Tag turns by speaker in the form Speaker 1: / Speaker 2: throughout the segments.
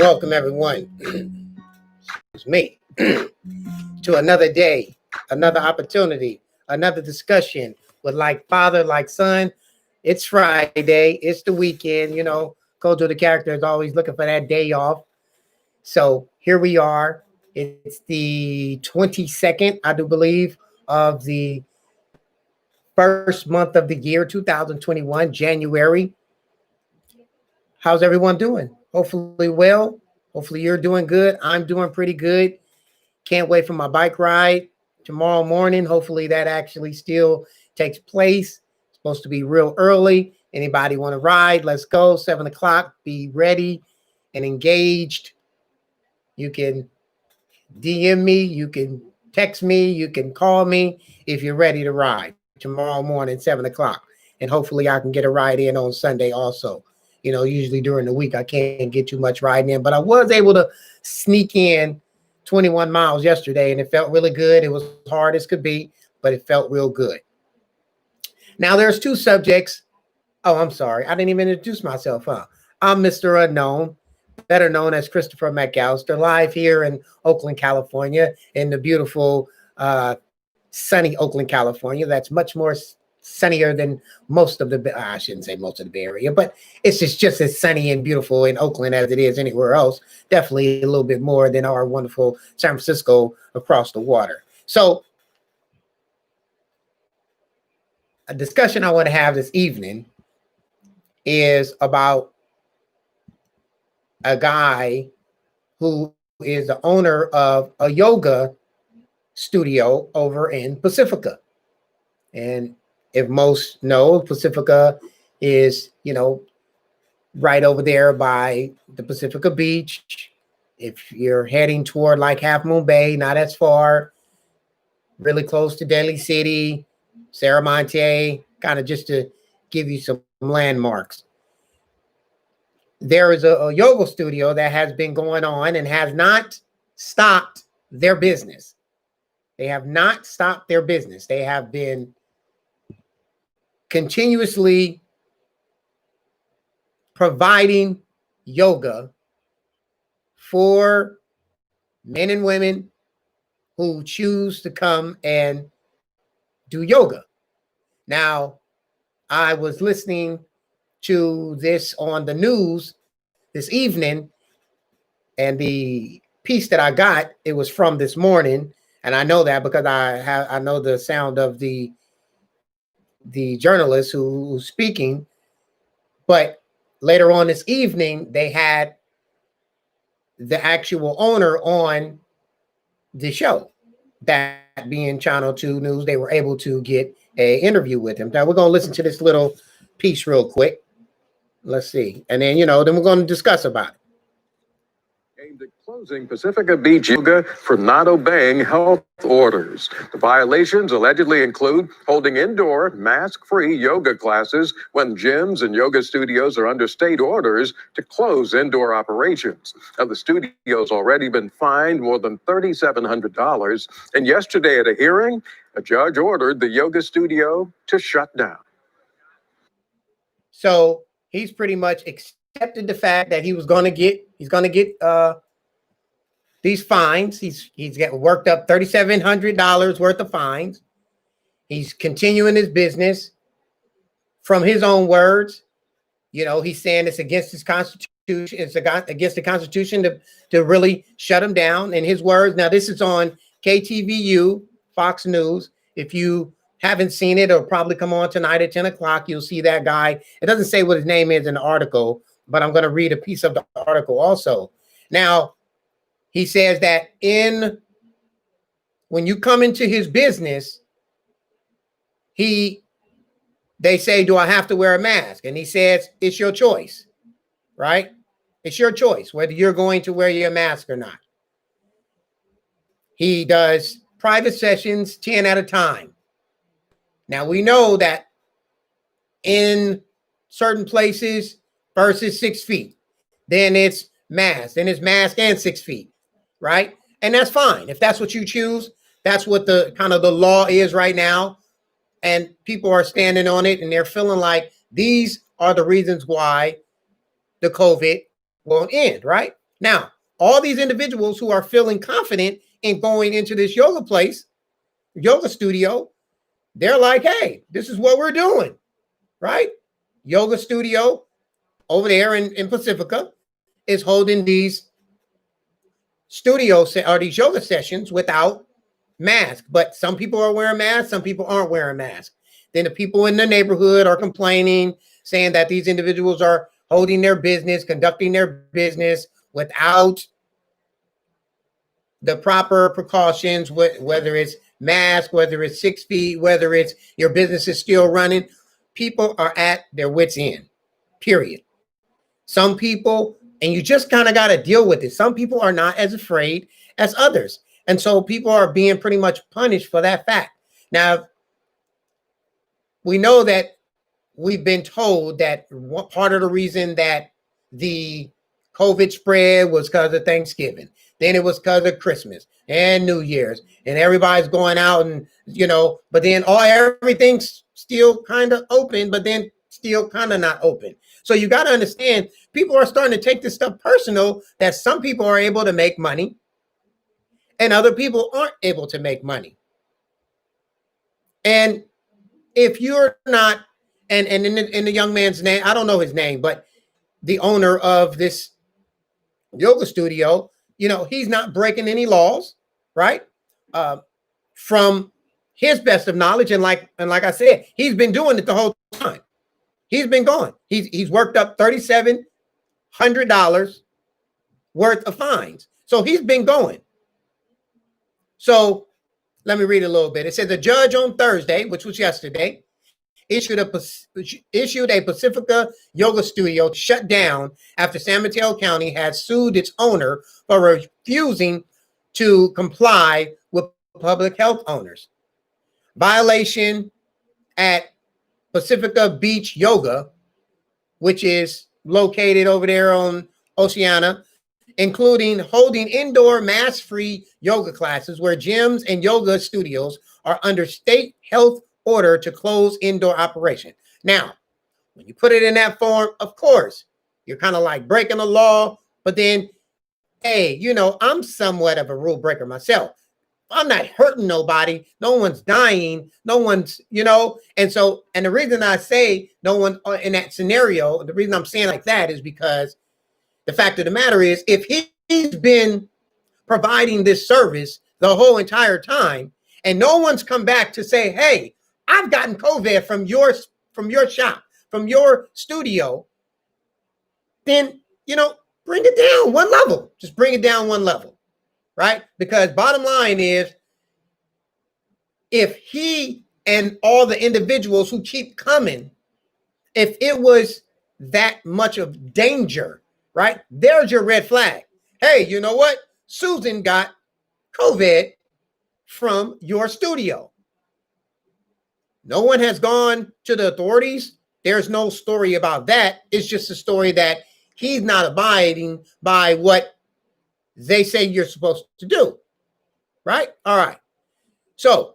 Speaker 1: Welcome, everyone. It's me to another day, another opportunity, another discussion with like father, like son. It's Friday. It's the weekend. You know, Kojo the character is always looking for that day off. So here we are. It's the 22nd, I do believe, of the first month of the year, 2021, January. How's everyone doing? Hopefully well. Hopefully you're doing good. I'm doing pretty good. Can't wait for my bike ride tomorrow morning. Hopefully that actually still takes place. It's supposed to be real early. Anybody want to ride? Let's go. 7 o'clock. Be ready and engaged. You can DM me. You can text me. You can call me if you're ready to ride tomorrow morning, 7 o'clock. And hopefully I can get a ride in on Sunday also. You know, usually during the week I can't get too much riding in, but I was able to sneak in 21 miles yesterday, and it felt really good. It was hard as could be, but it felt real good. Now, there's two subjects. Oh, I'm sorry. I didn't even introduce myself, huh? I'm Mr. Unknown, better known as Christopher McAllister, live here in Oakland, California, in the beautiful, sunny Oakland, California. That's much more sunnier than most of the, I shouldn't say most of the Bay Area, but it's just as sunny and beautiful in Oakland as it is anywhere else. Definitely a little bit more than our wonderful San Francisco across the water. So a discussion I want to have this evening is about a guy who is the owner of a yoga studio over in Pacifica. And if most know, Pacifica is, you know, right over there by the Pacifica Beach. If you're heading toward like Half Moon Bay, not as far, really close to Daly City, Serramonte, kind of just to give you some landmarks. There is a yoga studio that has been going on and has not stopped their business. They have not stopped their business. They have been continuously providing yoga for men and women who choose to come and do yoga. Now, I was listening to this on the news this evening, and the piece that I got, it was from this morning, and I know that because I know the sound of the journalist who's speaking. But later on this evening, they had the actual owner on the show. That being Channel 2 News, they were able to get an interview with him. Now we're going to listen to this little piece real quick. Let's see. And then, then we're going to discuss about it.
Speaker 2: Aimed at closing Pacifica Beach Yoga for not obeying health orders. The violations allegedly include holding indoor, mask-free yoga classes when gyms and yoga studios are under state orders to close indoor operations. Now, the studio's already been fined more than $3,700, and yesterday at a hearing, a judge ordered the yoga studio to shut down.
Speaker 1: So he's pretty much accepted the fact that he's going to get these fines. He's getting worked up $3,700 worth of fines. He's continuing his business. From his own words, he's saying it's against his constitution. It's against the Constitution to really shut him down. In his words, now this is on KTVU, Fox News. If you haven't seen it, it'll probably come on tonight at 10 o'clock. You'll see that guy. It doesn't say what his name is in the article, but I'm going to read a piece of the article also. Now, he says that when you come into his business, they say, do I have to wear a mask? And he says, it's your choice, right? It's your choice whether you're going to wear your mask or not. He does private sessions 10 at a time. Now we know that in certain places, first is 6 feet, then it's mask, then it's mask and 6 feet, right? And that's fine. If that's what you choose, that's what the kind of the law is right now. And people are standing on it and they're feeling like these are the reasons why the COVID won't end, right? Now, all these individuals who are feeling confident in going into this yoga studio, they're like, hey, this is what we're doing, right? Yoga studio over there in Pacifica is holding these these yoga sessions without mask, but some people are wearing masks, some people aren't wearing masks. Then the people in the neighborhood are complaining, saying that these individuals are holding their business, conducting their business without the proper precautions, whether it's mask, whether it's 6 feet, whether it's your business is still running. People are at their wits' end, period. Some people, and you just kind of got to deal with it. Some people are not as afraid as others. And so people are being pretty much punished for that fact. Now, we know that we've been told that part of the reason that the COVID spread was because of Thanksgiving. Then it was because of Christmas and New Year's, and everybody's going out and, but then everything's still kind of open, but then still kind of not open. So you got to understand, people are starting to take this stuff personal, that some people are able to make money and other people aren't able to make money. And if you're not, and in the young man's name, I don't know his name, but the owner of this yoga studio, he's not breaking any laws, right? From his best of knowledge, and like I said, he's been doing it the whole time. He's been going. He's worked up $3,700 worth of fines. So he's been going. So let me read a little bit. It says the judge on Thursday, which was yesterday, issued a Pacifica yoga studio to shut down after San Mateo County has sued its owner for refusing to comply with public health owners. Violation at Pacifica Beach Yoga, which is located over there on Oceana, including holding indoor mask-free yoga classes where gyms and yoga studios are under state health order to close indoor operation. Now, when you put it in that form, of course, you're kind of like breaking the law, but then, hey, I'm somewhat of a rule breaker myself. I'm not hurting nobody. No one's dying. No one's, and so, and the reason I say no one in that scenario, the reason I'm saying like that is because the fact of the matter is, if he's been providing this service the whole entire time and no one's come back to say, hey, I've gotten COVID from your shop, from your studio, then, bring it down one level. Just bring it down one level, right? Because bottom line is, if he and all the individuals who keep coming, if it was that much of danger, right? There's your red flag. Hey, you know what? Susan got COVID from your studio. No one has gone to the authorities. There's no story about that. It's just a story that he's not abiding by what they say you're supposed to do, right? All right. So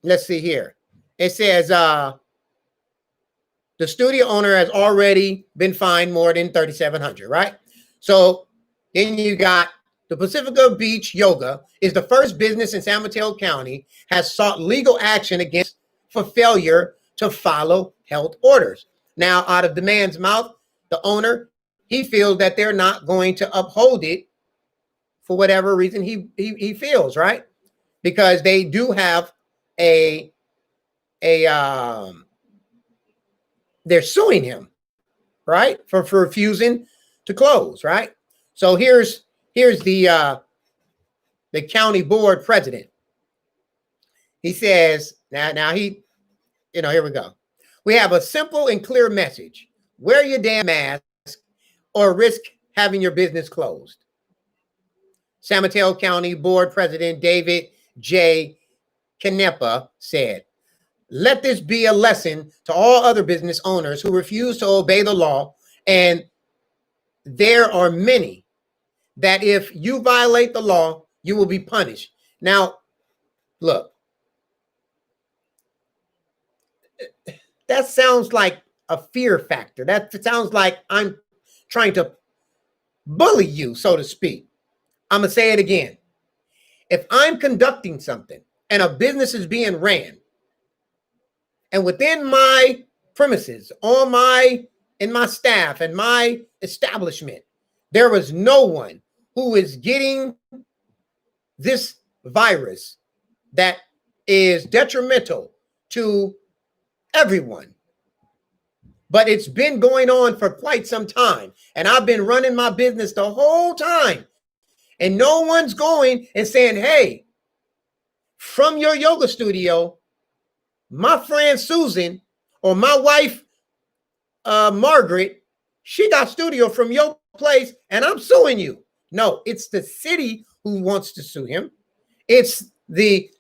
Speaker 1: let's see here. It says the studio owner has already been fined more than $3,700, right? So then you got the Pacifica Beach Yoga is the first business in San Mateo County has sought legal action against for failure to follow health orders. Now, out of the man's mouth, the owner, he feels that they're not going to uphold it for whatever reason he feels, right? Because they do have they're suing him, right? For refusing to close, right? So here's the county board president. He says, now he, here we go. We have a simple and clear message. Wear your damn mask or risk having your business closed. San Mateo County Board President David J. Canepa said, "Let this be a lesson to all other business owners who refuse to obey the law. And there are many that if you violate the law, you will be punished." Now, look, that sounds like a fear factor. That sounds like I'm trying to bully you, so to speak. I'm going to say it again. If I'm conducting something and a business is being ran, and within my premises, in my staff and my establishment, there was no one who is getting this virus that is detrimental to everyone, but it's been going on for quite some time, and I've been running my business the whole time, and no one's going and saying, "Hey, from your yoga studio, my friend Susan or my wife Margaret, she got studio from your place and I'm suing you." No, it's the city who wants to sue him. It's the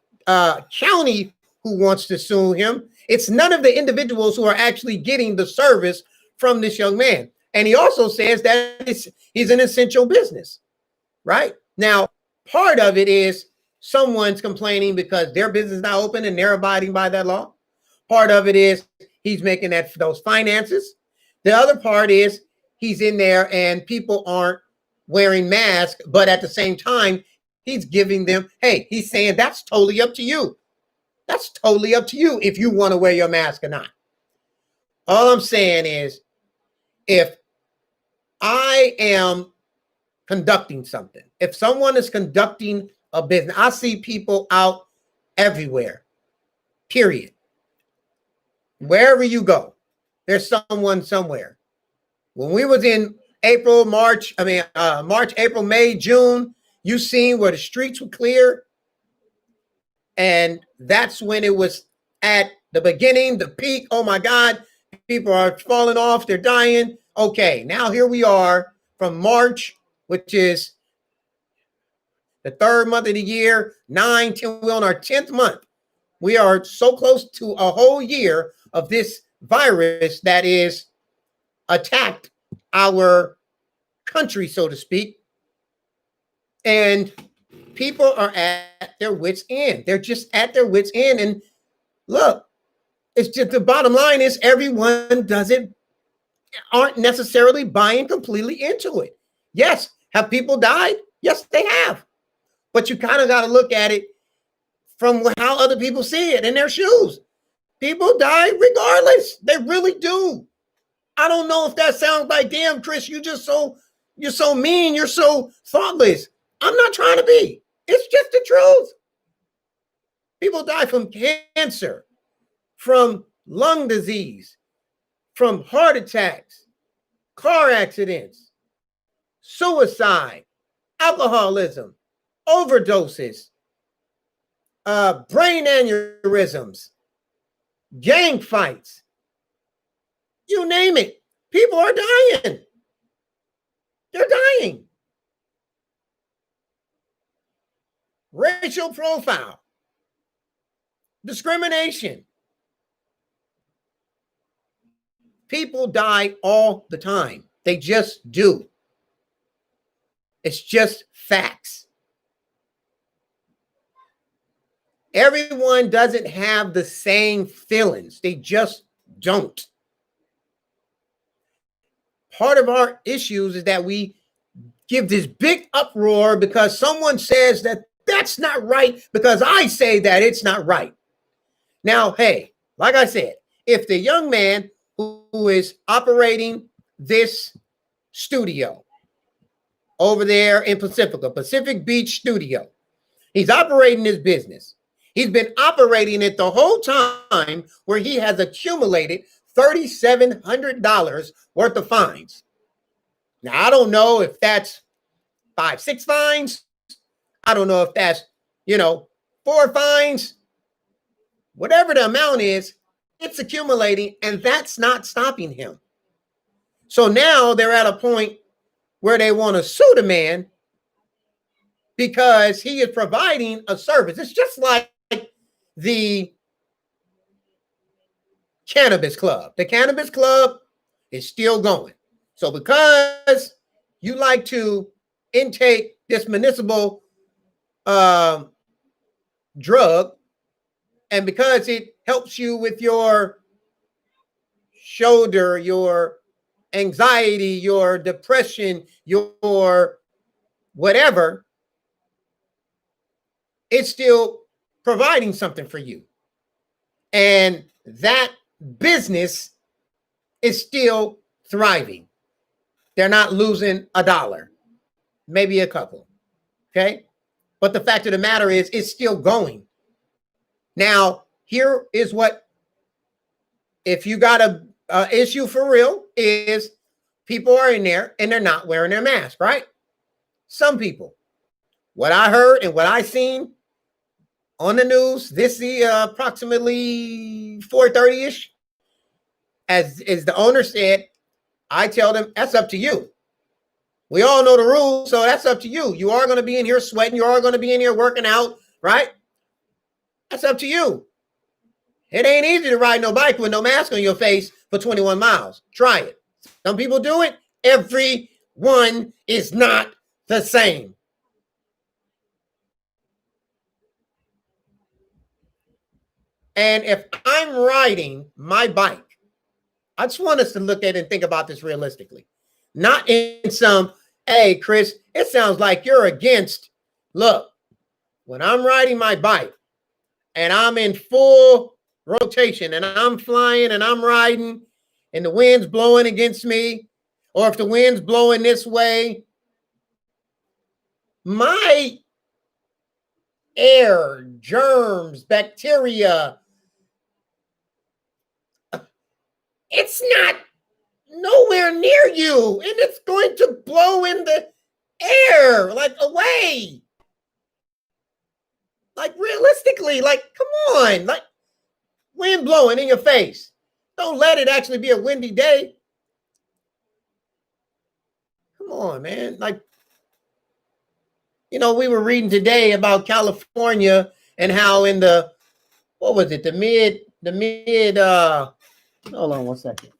Speaker 1: county who wants to sue him. It's none of the individuals who are actually getting the service from this young man. And he also says that he's an essential business, right? Now, part of it is someone's complaining because their business is not open and they're abiding by that law. Part of it is he's making those finances. The other part is he's in there and people aren't wearing masks, but at the same time, he's giving them, hey, he's saying that's totally up to you. That's totally up to you if you want to wear your mask or not. All I'm saying is, if I am conducting something, if someone is conducting a business, I see people out everywhere, period. Wherever you go, there's someone somewhere. When we was in March, April, May, June, you seen where the streets were clear. And that's when it was at the beginning, the peak. Oh my God, people are falling off, they're dying. Okay, now here we are from March, which is the third month of the year, 9, 10, we're on our 10th month. We are so close to a whole year of this virus that is attacked our country, so to speak. And people are at their wits' end. They're just at their wits' end. And look, it's just the bottom line is everyone aren't necessarily buying completely into it. Yes, have people died? Yes, they have. But you kind of got to look at it from how other people see it in their shoes. People die regardless. They really do. I don't know if that sounds like, damn, Chris, you're so mean, you're so thoughtless. I'm not trying to be. It's just the truth. People die from cancer, from lung disease, from heart attacks, car accidents, suicide, alcoholism, overdoses, brain aneurysms, gang fights. You name it. People are dying. They're dying. Racial profile, discrimination. People die all the time. They just do. It's just facts. Everyone doesn't have the same feelings. They just don't. Part of our issues is that we give this big uproar because someone says that that's not right because I say that it's not right. Now, hey, like I said, if the young man who is operating this studio over there in Pacific Beach Studio, he's operating his business. He's been operating it the whole time where he has accumulated $3,700 worth of fines. Now, I don't know if that's 5, 6 fines. I don't know if that's, 4 fines. Whatever the amount is, it's accumulating, and that's not stopping him. So now they're at a point where they want to sue the man because he is providing a service. It's just like the cannabis club. The cannabis club is still going. So because you like to intake this municipal drug, and because it helps you with your shoulder, your anxiety, your depression, your whatever, it's still providing something for you. And that business is still thriving. They're not losing a dollar, maybe a couple. Okay. But the fact of the matter is, it's still going. Now, here is what, if you got a issue for real, is people are in there and they're not wearing their mask, right? Some people. What I heard and what I seen on the news, this is approximately 4:30-ish, as the owner said, I tell them, that's up to you. We all know the rules, so that's up to you. You are going to be in here sweating. You are going to be in here working out, right? That's up to you. It ain't easy to ride no bike with no mask on your face for 21 miles. Try it. Some people do it. Everyone is not the same. And if I'm riding my bike, I just want us to look at it and think about this realistically. Not in some, hey, Chris, it sounds like you're against. Look, when I'm riding my bike and I'm in full rotation and I'm flying and I'm riding and the wind's blowing against me, or if the wind's blowing this way, my air, germs, bacteria, it's not nowhere near you, and it's going to blow in the air, like away. Like realistically, like, come on, like wind blowing in your face. Don't let it actually be a windy day. Come on, man. Like, you know, we were reading today about California and how in the, what was it, the mid, hold on one second.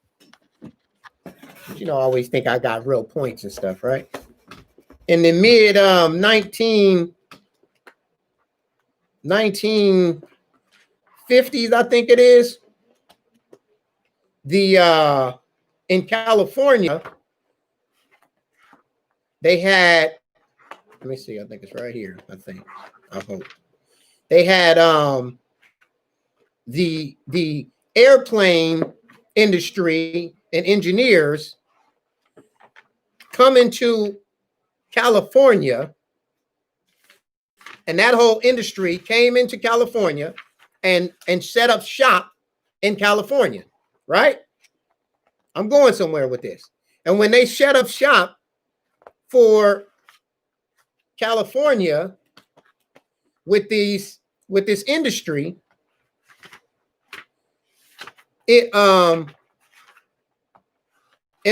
Speaker 1: You know, I always think I got real points and stuff, right? In the mid 1950s, I think it is, the in California, they had, let me see, I think it's right here, I think. I hope. They had the airplane industry and engineers come into California, and that whole industry came into California and set up shop in California, right? I'm going somewhere with this. And when they set up shop for California with this industry, it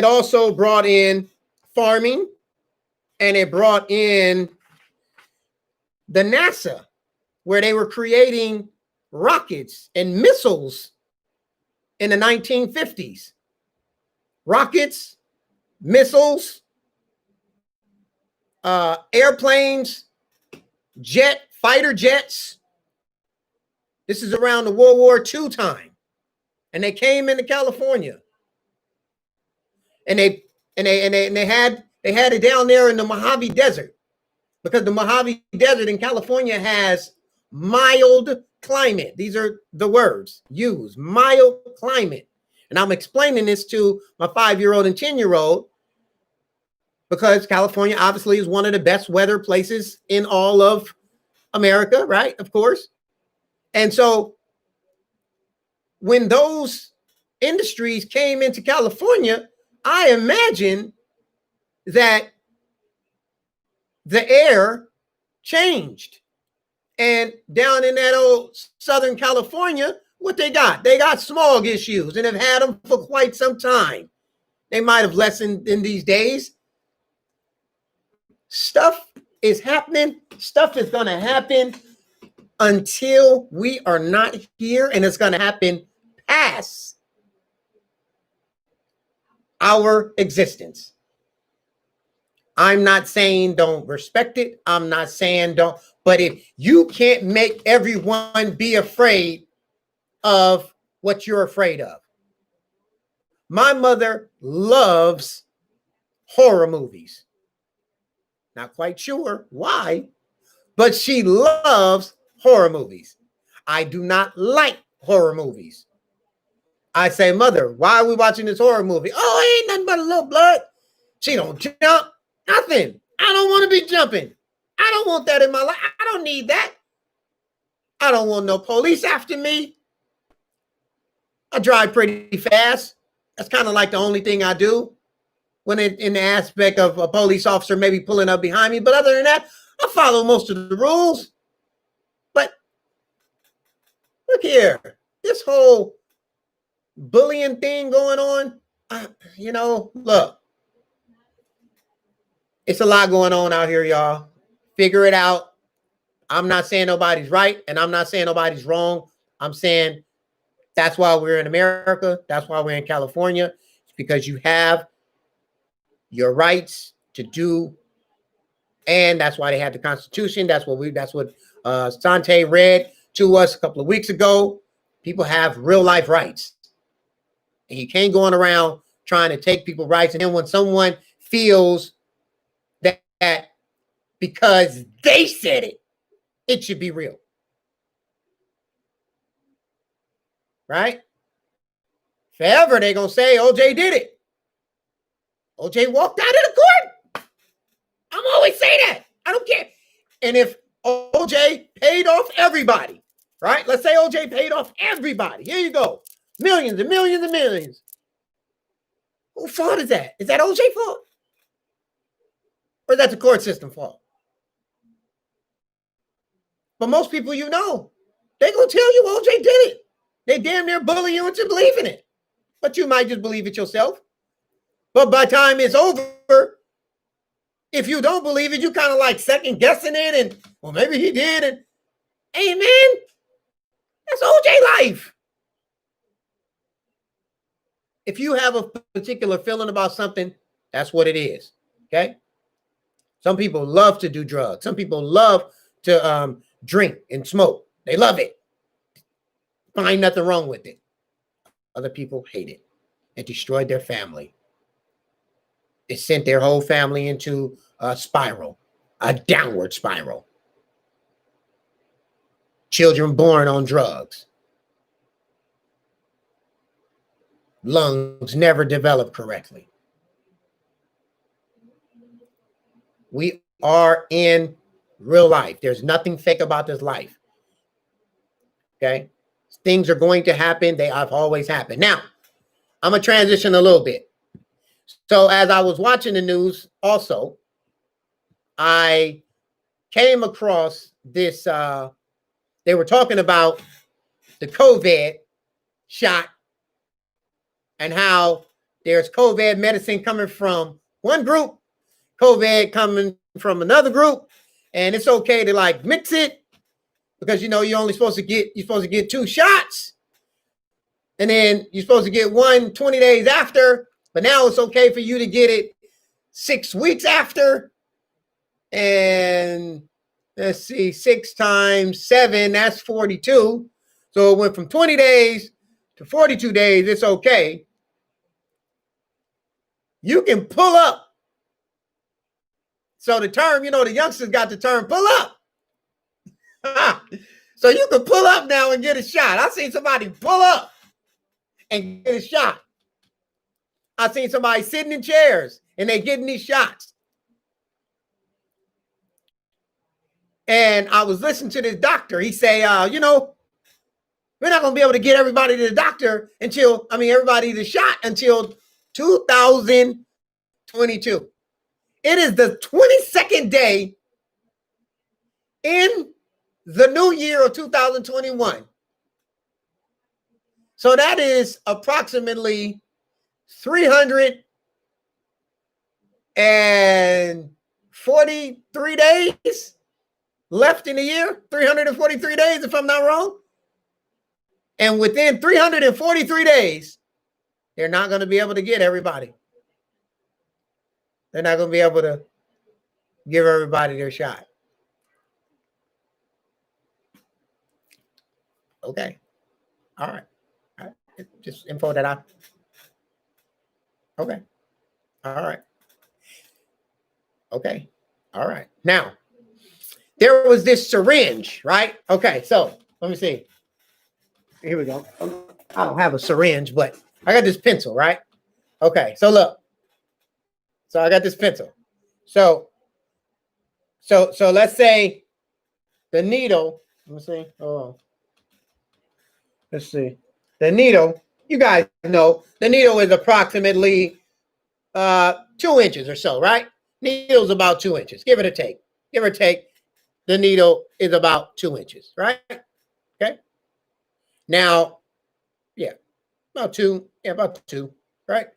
Speaker 1: also brought in farming, and it brought in the NASA, where they were creating rockets and missiles in the 1950s. Rockets, missiles, airplanes, fighter jets. This is around the World War II time. And they came into California. And they had it down there in the Mojave Desert, because the Mojave Desert in California has mild climate. These are the words used, mild climate. And I'm explaining this to my 5-year-old and 10-year-old because California obviously is one of the best weather places in all of America, right? Of course. And so when those industries came into California, I imagine that the air changed. And down in that old Southern California, what they got? They got smog issues and have had them for quite some time. They might have lessened in these days, Stuff is happening. Stuff is going to happen until we are not here, and it's going to happen past our existence. I'm not saying don't respect it. I'm not saying don't, but if you can't make everyone be afraid of what you're afraid of. My mother loves horror movies. Not quite sure why, but she loves horror movies. I do not like horror movies. I say, Mother, why are we watching this horror movie? Oh, ain't nothing but a little blood. She don't jump, nothing. I don't want to be jumping. I don't want that in my life. I don't need that. I don't want no police after me. I drive pretty fast. That's kind of like the only thing I do when in the aspect of a police officer maybe pulling up behind me. But other than that, I follow most of the rules. But look here, this whole bullying thing going on, look, it's a lot going on out here, y'all. Figure it out. I'm not saying nobody's right, and I'm not saying nobody's wrong. I'm saying that's why we're in America. That's why we're in California. It's because you have your rights to do, and that's why they had the Constitution. That's what Sante read to us a couple of weeks ago. People have real life rights, and you can't go on around trying to take people's rights. And then when someone feels that because they said it, it should be real. Right? Forever they're going to say OJ did it. OJ walked out of the court. I'm always saying that. I don't care. And if OJ paid off everybody, right? Let's say OJ paid off everybody. Here you go. Millions and millions and millions. Whose fault is that? Is that OJ's fault? Or is that the court system fault? But most people they're going to tell you OJ did it. They damn near bully you into believing it. But you might just believe it yourself. But by the time it's over, if you don't believe it, you kind of like second guessing it. And, well, maybe he did. And, hey, man, that's OJ life. If you have a particular feeling about something, that's what it is. Okay? Some people love to do drugs. Some people love to drink and smoke. They love it. Find nothing wrong with it. Other people hate it. It destroyed their family. It sent their whole family into a spiral, a downward spiral. Children born on drugs. Lungs never develop correctly. We are in real life. There's nothing fake about this life. Okay? Things are going to happen. They have always happened. Now, I'm going to transition a little bit. So as I was watching the news also, I came across this. They were talking about the COVID shot and how there's COVID medicine coming from one group, COVID coming from another group, and it's okay to like mix it because you're only supposed to get 2 shots, and then you're supposed to get one 20 days after, but now it's okay for you to get it 6 weeks after. And let's see, 6 times 7, that's 42. So it went from 20 days to 42 days. It's okay. You can pull up. So the term, the youngsters got the term pull up. So you can pull up now and get a shot. I seen somebody pull up and get a shot. I seen somebody sitting in chairs and they getting these shots. And I was listening to this doctor. He say, we're not going to be able to get everybody to the doctor everybody to the shot until 2022. It is the 22nd day in the new year of 2021. So that is approximately 304 343 days left in the year, 343 days, if I'm not wrong. And within 343 days, they're not going to be able to get everybody. They're not going to be able to give everybody their shot. Okay. All right. All right. Just info that I. Okay. All right. Okay. All right. Now, there was this syringe, right? Okay. So let me see. Here we go. I don't have a syringe, but I got this pencil, right? Okay. So look. So I got this pencil. So let's say the needle. Let me see. Oh. Let's see. The needle, you guys know, the needle is approximately 2 inches or so, right? Needle's about 2 inches, give it a take. Give or take, the needle is about 2 inches, right? Okay. Now, yeah, about two, right?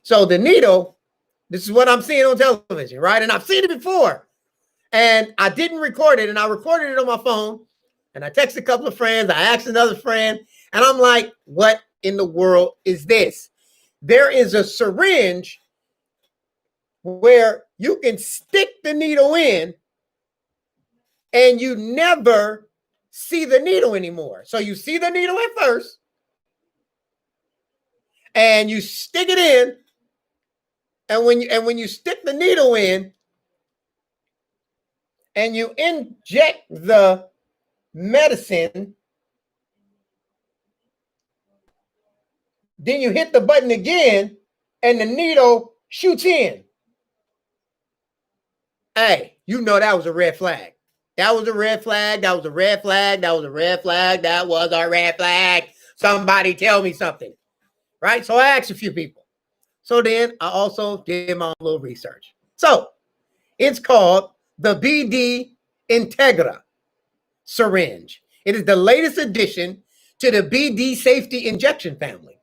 Speaker 1: So the needle, this is what I'm seeing on television, right? And I've seen it before. And I didn't record it, and I recorded it on my phone. And I texted a couple of friends. I asked another friend, and I'm like, what in the world is this? There is a syringe where you can stick the needle in and you never see the needle anymore. So you see the needle at first and you stick it in. And when you stick the needle in and you inject the medicine, then you hit the button again and the needle shoots in. Hey, you know that was a red flag. That was a red flag. That was a red flag. That was a red flag. That was a red flag. Somebody tell me something, right? So I asked a few people. So then I also did my own little research. So it's called the BD Integra syringe. It is the latest addition to the BD safety injection family.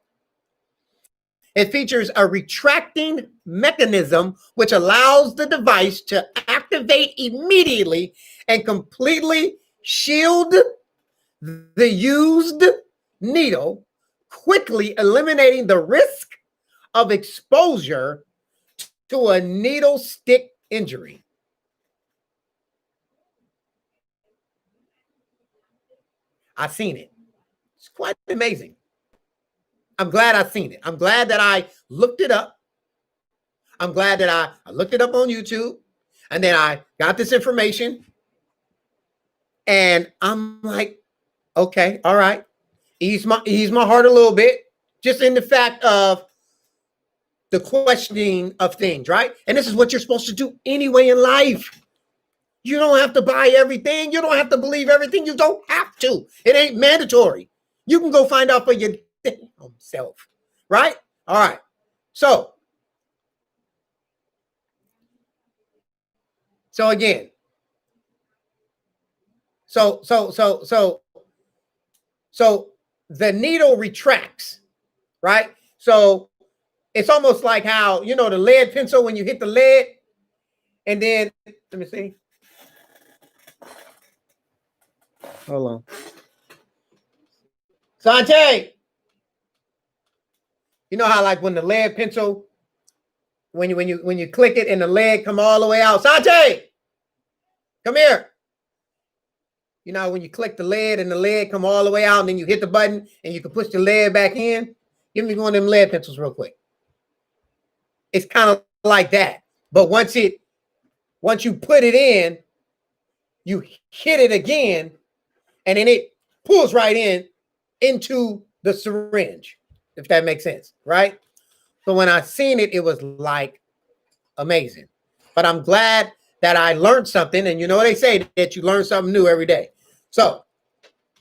Speaker 1: It features a retracting mechanism which allows the device to activate immediately and completely shield the used needle, quickly eliminating the risk of exposure to a needle stick injury. I've seen it. It's quite amazing. I'm glad I've seen it. I'm glad that I looked it up. I'm glad that I looked it up on YouTube, and then I got this information, and I'm like, okay, all right. Ease my heart a little bit, just in the fact of the questioning of things, right? And this is what you're supposed to do anyway in life. You don't have to buy everything. You don't have to believe everything. You don't have to. It ain't mandatory. You can go find out for your damn self, right? All right. So again, so the needle retracts, right? So it's almost like how, you know, the lead pencil, when you hit the lead, and then, let me see. Hold on. Sante, you know how like when the lead pencil, when you click it and the lead come all the way out. Sante, come here. You know, when you click the lead and the lead come all the way out, and then you hit the button and you can push the lead back in. Give me one of them lead pencils real quick. It's kind of like that. But once you put it in, you hit it again, and then it pulls right into the syringe, if that makes sense, right? So when I seen it, it was like amazing. But I'm glad that I learned something, and you know they say that you learn something new every day. So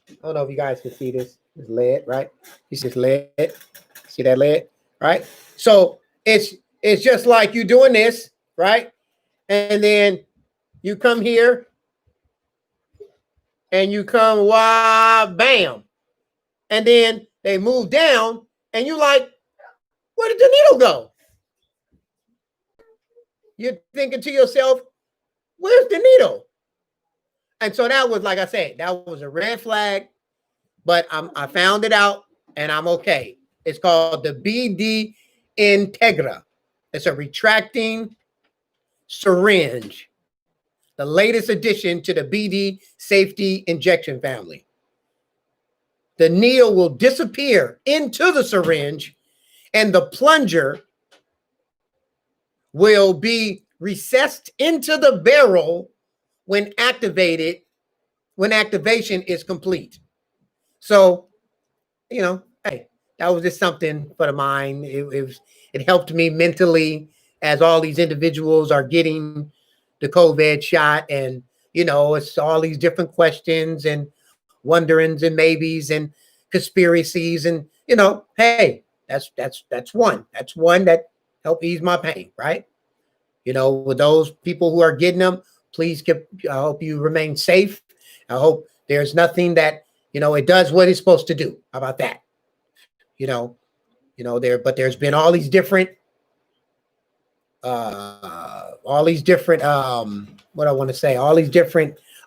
Speaker 1: I don't know if you guys can see this. It's lead, right? It's just lead. See that lead, right? So it's just like you doing this, right? And then you come here and you come, wah, bam. And then they move down and you like, where did the needle go? You're thinking to yourself, Where's the needle? And so that was, like I said, that was a red flag, but I found it out and I'm okay. It's called the BD Integra. It's a retracting syringe, the latest addition to the BD safety injection family. The needle will disappear into the syringe and the plunger will be recessed into the barrel when activated, when activation is complete. So, you know, hey, that was just something for the mind. It helped me mentally as all these individuals are getting the COVID shot, and you know, it's all these different questions and wonderings and maybes and conspiracies, and you know, hey, that's one. That's one that helped ease my pain, right? You know, with those people who are getting them, please I hope you remain safe. I hope there's nothing that, you know, it does what it's supposed to do. How about that? You know, but there's been all these different all these different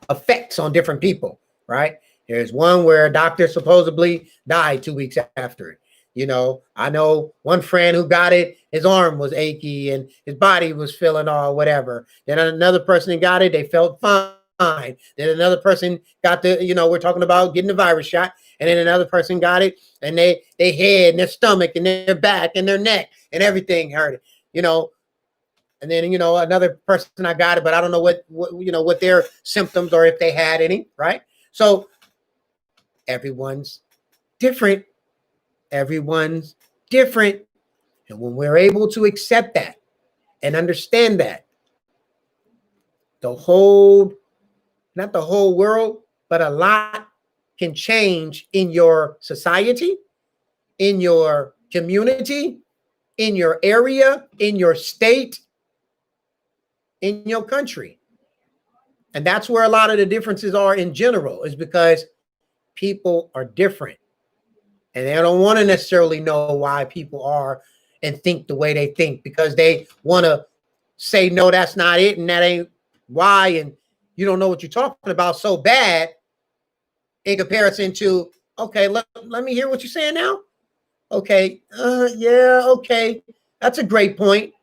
Speaker 1: effects on different people, right? There's one where a doctor supposedly died 2 weeks after it. You know, I know one friend who got it, his arm was achy and his body was feeling all whatever. Then another person got it, they felt fine. Then another person got we're talking about getting the virus shot. And then another person got it and their head and their stomach and their back and their neck and everything hurt, you know. And then, you know, another person I got it, but I don't know what their symptoms or if they had any, right? So everyone's different. Everyone's different. And when we're able to accept that and understand that, not the whole world, but a lot can change in your society, in your community, in your area, in your state, in your country. And that's where a lot of the differences are in general, is because people are different. And they don't want to necessarily know why people are and think the way they think, because they want to say, no, that's not it. And that ain't why. And you don't know what you're talking about so bad in comparison to, okay, let me hear what you're saying now. Okay. Yeah. Okay. That's a great point.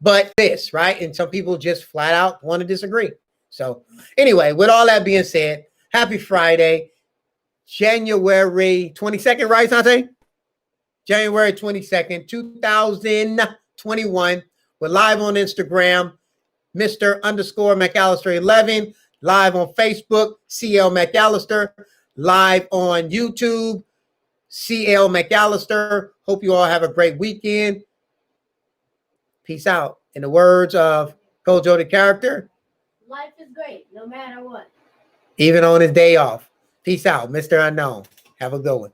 Speaker 1: But this, right? And some people just flat out want to disagree. So anyway, with all that being said, happy Friday, January 22nd, right, Sante? January 22nd, 2021. We're live on Instagram, Mr._McAllister11, live on Facebook, CL McAllister, live on YouTube, CL McAllister. Hope you all have a great weekend. Peace out. In the words of Kojo the character,
Speaker 3: life is great, no matter what.
Speaker 1: Even on his day off. Peace out, Mr. Unknown. Have a good one.